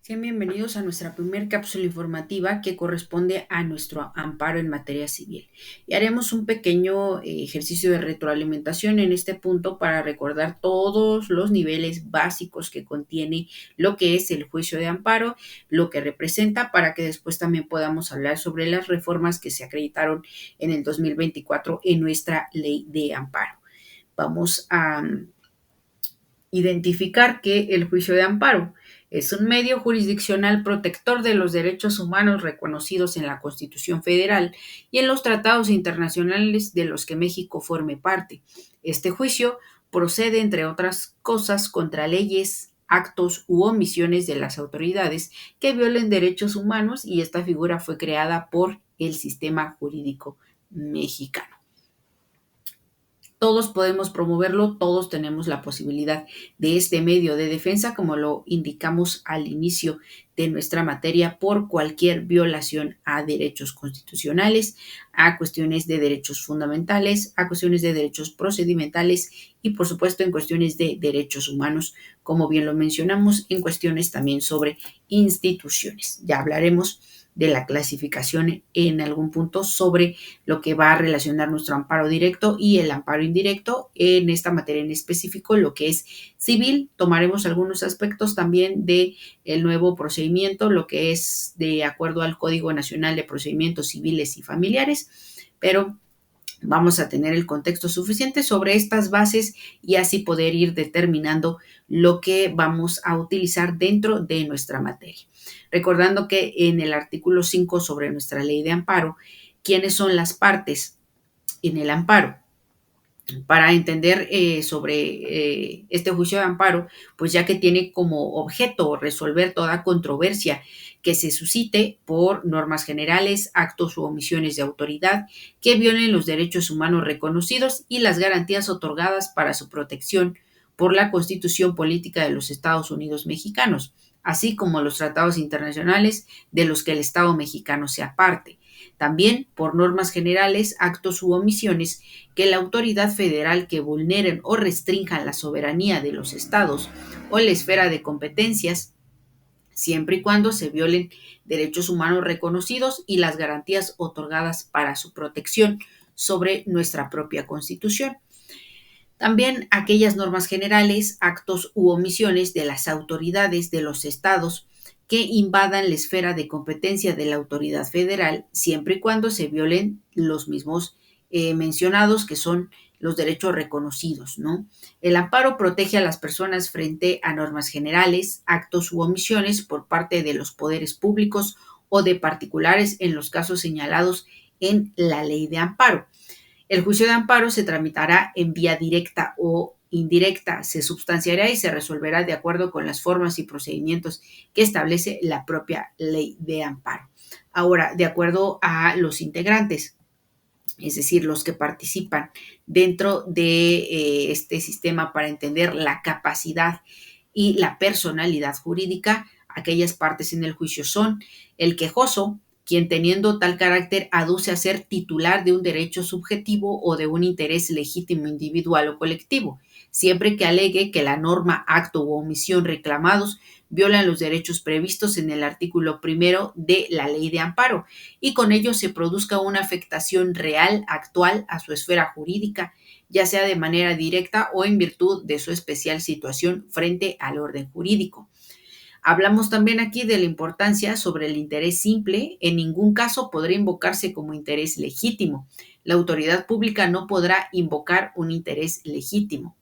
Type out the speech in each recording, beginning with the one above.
Sean bienvenidos a nuestra primer cápsula informativa que corresponde a nuestro amparo en materia civil. Y haremos un pequeño ejercicio de retroalimentación en este punto para recordar todos los niveles básicos que contiene lo que es el juicio de amparo, lo que representa, para que después también podamos hablar sobre las reformas que se acreditaron en el 2024 en nuestra ley de amparo. Vamos a identificar que el juicio de amparo es un medio jurisdiccional protector de los derechos humanos reconocidos en la Constitución Federal y en los tratados internacionales de los que México forme parte. Este juicio procede, entre otras cosas, contra leyes, actos u omisiones de las autoridades que violen derechos humanos, y esta figura fue creada por el sistema jurídico mexicano. Todos podemos promoverlo, todos tenemos la posibilidad de este medio de defensa, como lo indicamos al inicio de nuestra materia, por cualquier violación a derechos constitucionales, a cuestiones de derechos fundamentales, a cuestiones de derechos procedimentales y, por supuesto, en cuestiones de derechos humanos, como bien lo mencionamos, en cuestiones también sobre instituciones. Ya hablaremos de la clasificación en algún punto sobre lo que va a relacionar nuestro amparo directo y el amparo indirecto. En esta materia en específico, lo que es civil, tomaremos algunos aspectos también de el nuevo procedimiento, lo que es de acuerdo al Código Nacional de Procedimientos Civiles y Familiares, pero vamos a tener el contexto suficiente sobre estas bases y así poder ir determinando lo que vamos a utilizar dentro de nuestra materia. Recordando que en el artículo 5 sobre nuestra ley de amparo, ¿quiénes son las partes en el amparo? Para entender sobre este juicio de amparo, pues ya que tiene como objeto resolver toda controversia que se suscite por normas generales, actos u omisiones de autoridad que violen los derechos humanos reconocidos y las garantías otorgadas para su protección por la Constitución Política de los Estados Unidos Mexicanos, así como los tratados internacionales de los que el Estado mexicano sea parte. También por normas generales, actos u omisiones que la autoridad federal que vulneren o restrinjan la soberanía de los estados o la esfera de competencias, siempre y cuando se violen derechos humanos reconocidos y las garantías otorgadas para su protección sobre nuestra propia Constitución. También aquellas normas generales, actos u omisiones de las autoridades de los estados que invadan la esfera de competencia de la autoridad federal, siempre y cuando se violen los mismos mencionados, que son los derechos reconocidos, ¿no? El amparo protege a las personas frente a normas generales, actos u omisiones por parte de los poderes públicos o de particulares en los casos señalados en la ley de amparo. El juicio de amparo se tramitará en vía directa o indirecta, se substanciará y se resolverá de acuerdo con las formas y procedimientos que establece la propia ley de amparo. Ahora, de acuerdo a los integrantes, es decir, los que participan dentro de este sistema para entender la capacidad y la personalidad jurídica, aquellas partes en el juicio son el quejoso, quien teniendo tal carácter aduce a ser titular de un derecho subjetivo o de un interés legítimo individual o colectivo, siempre que alegue que la norma, acto u omisión reclamados violan los derechos previstos en el artículo primero de la ley de amparo y con ello se produzca una afectación real, actual, a su esfera jurídica, ya sea de manera directa o en virtud de su especial situación frente al orden jurídico. Hablamos también aquí de la importancia sobre el interés simple. En ningún caso podrá invocarse como interés legítimo. La autoridad pública no podrá invocar un interés legítimo.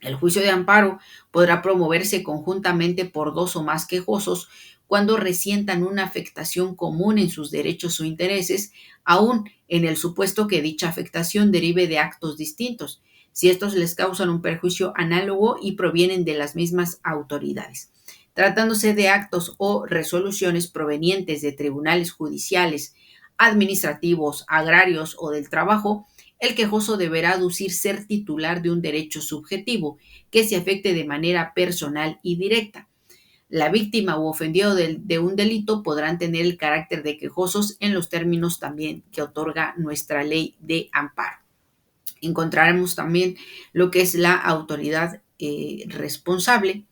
El juicio de amparo podrá promoverse conjuntamente por dos o más quejosos cuando resientan una afectación común en sus derechos o intereses, aun en el supuesto que dicha afectación derive de actos distintos, si estos les causan un perjuicio análogo y provienen de las mismas autoridades. Tratándose de actos o resoluciones provenientes de tribunales judiciales, administrativos, agrarios o del trabajo, el quejoso deberá aducir ser titular de un derecho subjetivo que se afecte de manera personal y directa. La víctima u ofendido de un delito podrán tener el carácter de quejosos en los términos también que otorga nuestra ley de amparo. Encontraremos también lo que es la autoridad responsable,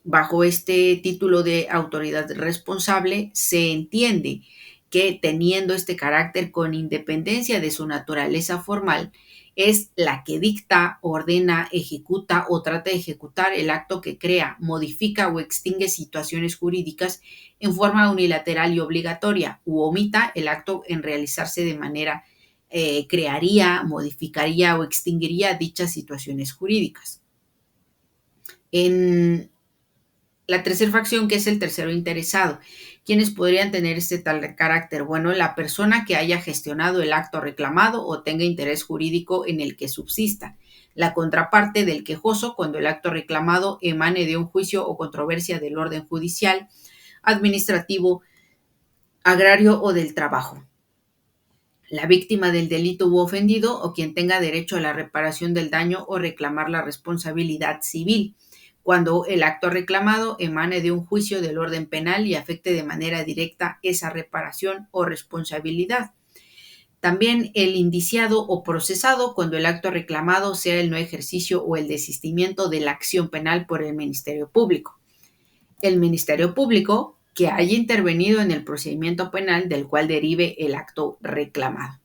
Bajo este título de autoridad responsable, se entiende que teniendo este carácter con independencia de su naturaleza formal, es la que dicta, ordena, ejecuta o trata de ejecutar el acto que crea, modifica o extingue situaciones jurídicas en forma unilateral y obligatoria, u omita el acto en realizarse de manera crearía, modificaría o extinguiría dichas situaciones jurídicas. En la tercera facción, que es el tercero interesado. ¿Quiénes podrían tener este tal carácter? Bueno, la persona que haya gestionado el acto reclamado o tenga interés jurídico en el que subsista. La contraparte del quejoso cuando el acto reclamado emane de un juicio o controversia del orden judicial, administrativo, agrario o del trabajo. La víctima del delito u ofendido o quien tenga derecho a la reparación del daño o reclamar la responsabilidad civil, cuando el acto reclamado emane de un juicio del orden penal y afecte de manera directa esa reparación o responsabilidad. También el indiciado o procesado cuando el acto reclamado sea el no ejercicio o el desistimiento de la acción penal por el Ministerio Público. El Ministerio Público que haya intervenido en el procedimiento penal del cual derive el acto reclamado.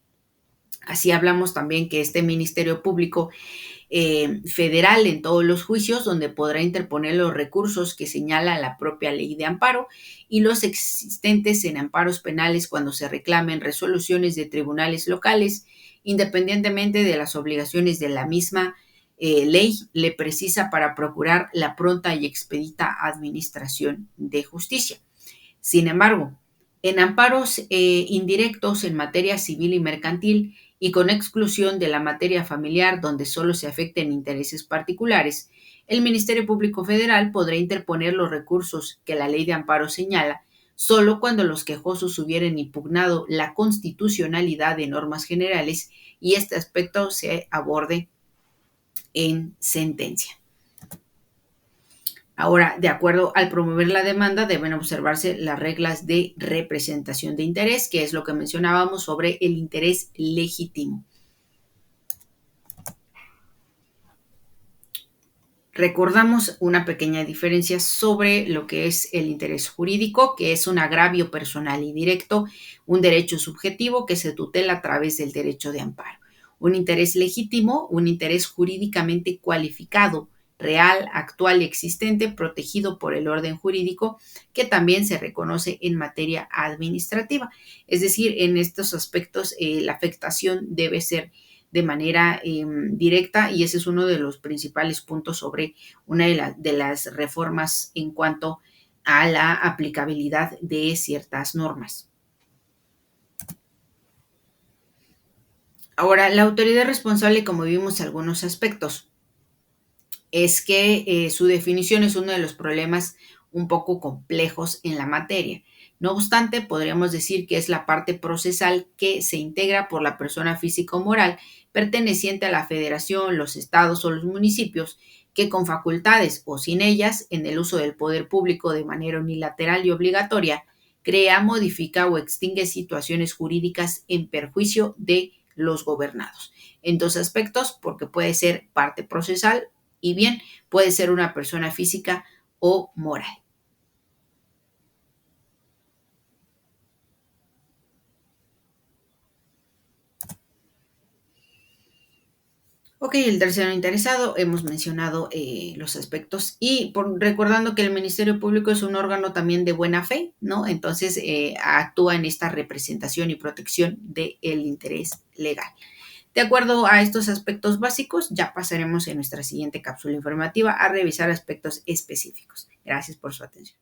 Así hablamos también que este Ministerio Público federal en todos los juicios, donde podrá interponer los recursos que señala la propia ley de amparo y los existentes en amparos penales cuando se reclamen resoluciones de tribunales locales, independientemente de las obligaciones de la misma ley, le precisa para procurar la pronta y expedita administración de justicia. Sin embargo, en amparos indirectos en materia civil y mercantil y con exclusión de la materia familiar donde solo se afecten intereses particulares, el Ministerio Público Federal podrá interponer los recursos que la ley de amparo señala solo cuando los quejosos hubieran impugnado la constitucionalidad de normas generales y este aspecto se aborde en sentencia. Ahora, de acuerdo al promover la demanda, deben observarse las reglas de representación de interés, que es lo que mencionábamos sobre el interés legítimo. Recordamos una pequeña diferencia sobre lo que es el interés jurídico, que es un agravio personal y directo, un derecho subjetivo que se tutela a través del derecho de amparo. Un interés legítimo, un interés jurídicamente cualificado, real, actual y existente, protegido por el orden jurídico, que también se reconoce en materia administrativa. Es decir, en estos aspectos la afectación debe ser de manera directa y ese es uno de los principales puntos sobre una de las reformas en cuanto a la aplicabilidad de ciertas normas. Ahora, la autoridad responsable, como vimos algunos aspectos, es que su definición es uno de los problemas un poco complejos en la materia. No obstante, podríamos decir que es la parte procesal que se integra por la persona física o moral perteneciente a la federación, los estados o los municipios, que con facultades o sin ellas, en el uso del poder público de manera unilateral y obligatoria, crea, modifica o extingue situaciones jurídicas en perjuicio de los gobernados. En dos aspectos, porque puede ser parte procesal y bien puede ser una persona física o moral. Ok, el tercero interesado, hemos mencionado los aspectos y recordando que el Ministerio Público es un órgano también de buena fe, ¿no? Entonces actúa en esta representación y protección del interés legal. De acuerdo a estos aspectos básicos, ya pasaremos en nuestra siguiente cápsula informativa a revisar aspectos específicos. Gracias por su atención.